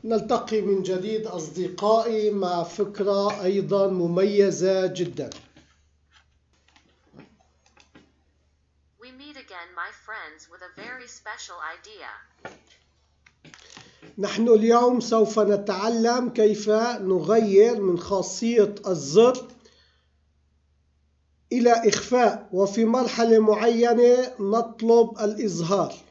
نلتقي من جديد أصدقائي مع فكرة أيضا مميزة جدا. We meet again, my friends, with a very special idea. نحن اليوم سوف نتعلم كيف نغير من خاصية الزر إلى إخفاء، وفي مرحلة معينة نطلب الإظهار.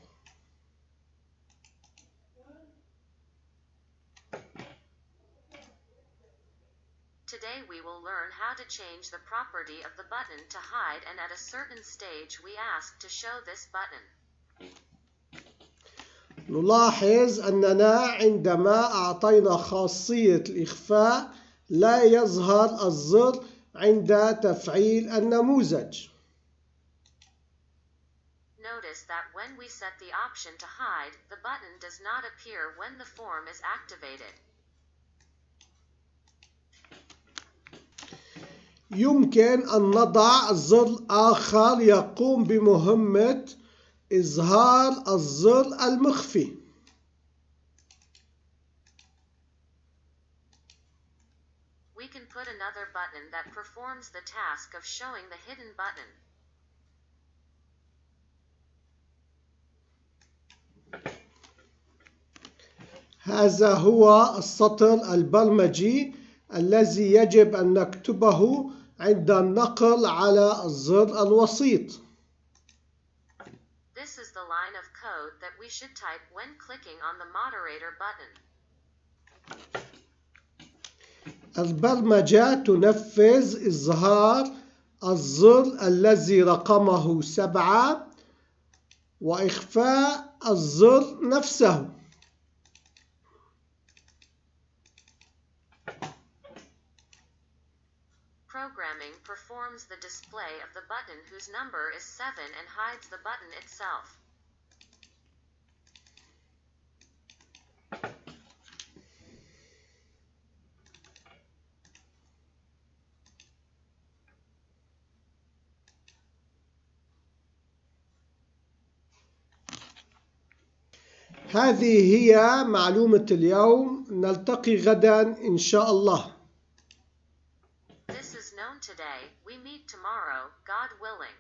Today we will learn how to change the property of the button to hide, and at a certain stage we ask to show this button. نلاحظ أننا عندما أعطينا خاصية الإخفاء لا يظهر الزر عند تفعيل النموذج. Notice that when we set the option to hide, the button does not appear when the form is activated. يمكن أن نضع زر آخر يقوم بمهمة إظهار الزر المخفي. We can put another button that performs the task of showing the hidden button. هذا هو السطر البرمجي الذي يجب أن نكتبه عند النقر على الزر الوسيط. This is the line of code that we should type when clicking on the moderator button. البرمجة تنفذ إظهار الزر الذي رقمه 7 وإخفاء الزر نفسه. Programming performs the display of the button whose number is 7 and hides the button itself. هذه هي معلومة اليوم. نلتقي غدا إن شاء الله. This is known today. We meet tomorrow, God willing.